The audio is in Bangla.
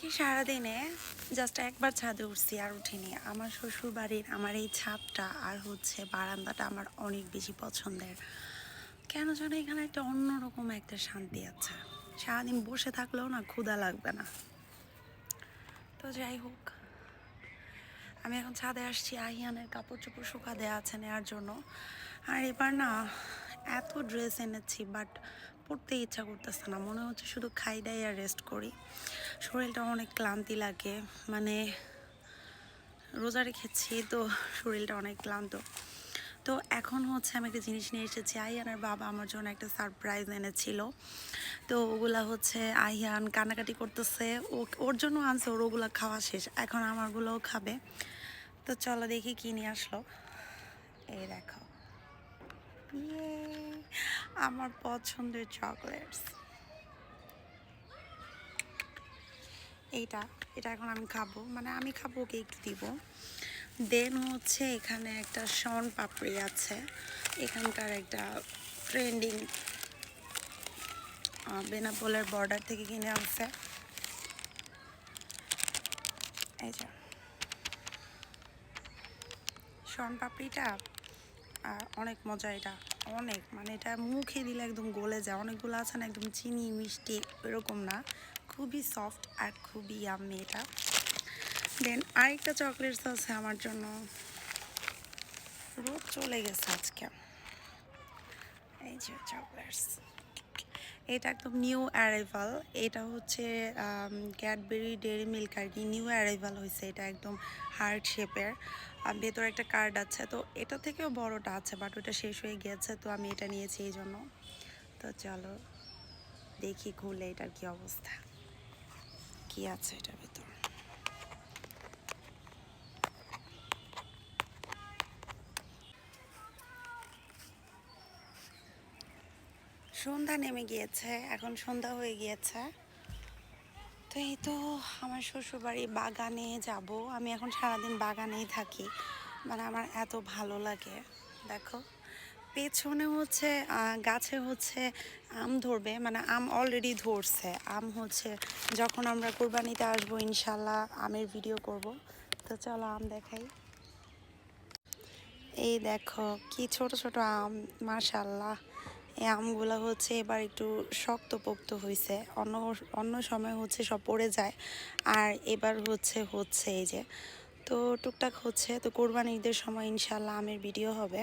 আজকে সারাদিনে জাস্ট একবার ছাদে উঠছি আর উঠিনি। আমার শ্বশুর বাড়ির আমার এই ছাদটা আর হচ্ছে বারান্দাটা আমার অনেক বেশি পছন্দের। কেন যেন এখানে একটা অন্যরকম একটা শান্তি আছে। সারাদিন বসে থাকলেও না ক্ষুধা লাগবে না। তো যাই হোক, আমি এখন ছাদে আসছি আহিয়ানের কাপড় চোপড় শুকা দেওয়া আছে নেওয়ার জন্য। আর এবার না এত ড্রেস এনেছি, বাট পরতে ইচ্ছা করতেছে না। মনে হচ্ছে শুধু খাই দাই আর রেস্ট করি। শরীরটা অনেক ক্লান্তি লাগে, মানে রোজা রেখেছি তো শরীরটা অনেক ক্লান্ত। তো এখন হচ্ছে আমি একটা জিনিস নিয়ে এসেছি। আহিয়ানের বাবা আমার জন্য একটা সারপ্রাইজ এনেছিল। তো ওগুলা হচ্ছে আহিয়ান কানাকাটি করতেছে, ওর জন্য আনছে, ওগুলা খাওয়া শেষ, এখন আমারগুলোও খাবে। তো চলো দেখি কি নিয়ে আসলো। এই দেখো, ইয়ে, আমার পছন্দের চকলেটস। এইটা এটা এখন আমি খাবো, মানে আমি খাবো, ওকে একটু দিব। দেন হচ্ছে এখানে একটা শন পাপড়ি আছে, এখানকার একটা ট্রেন্ডিং, বেনাপোলের বর্ডার থেকে কিনে আনছে। এই যে শন পাপড়িটা অনেক মজা, এটা অনেক, মানে এটা মুখে দিলে একদম গলে যায়। অনেকগুলো আছে না একদম চিনি মিষ্টি এরকম না, খুবই সফট আর খুবই ইয়াম্মি এটা। দেন আরেকটা চকলেটস আছে আমার জন্য, রোদ চলে গেছে আজকে। এই যে চকলেটস, এটা একদম নিউ অ্যারাইভাল। এটা হচ্ছে ক্যাডবেরি ডেয়ারি মিল্ক আর কি, নিউ অ্যারাইভাল হয়েছে। এটা একদম হার্ট শেপের, ভেতরে একটা কার্ড আছে। তো এটা থেকেও বড়টা আছে, বাট ওটা শেষ হয়ে গেছে, তো আমি এটা নিয়েছি এই জন্য। তো চলো দেখি খুলে এটার কি অবস্থা, কি আছে এটার ভিতর। সন্ধ্যা নেমে গিয়েছে, এখন সন্ধ্যা হয়ে গিয়েছে। তো এই তো আমার শ্বশুরবাড়ি বাগানে যাব। আমি এখন সারাদিন বাগানেই থাকি, মানে আমার এত ভালো লাগে। দেখো পেছনে হচ্ছে গাছে হচ্ছে আম ধরবে, মানে আম অলরেডি ধরছে। আম হচ্ছে যখন আমরা কোরবানিতে আসবো ইনশাল্লাহ আমের ভিডিও করব। তো চলো আম দেখাই। এই দেখো কি ছোট ছোট আম, মাশাল্লাহ। এই আমগুলো হচ্ছে এবার একটু শক্তপোক্ত হয়েছে, অন্য অন্য সময় হচ্ছে সব পড়ে যায়, আর এবার হচ্ছে এই যে। তো টুকটাক হচ্ছে, তো কোরবানি ঈদের সময় ইনশাল্লাহ আমের ভিডিও হবে।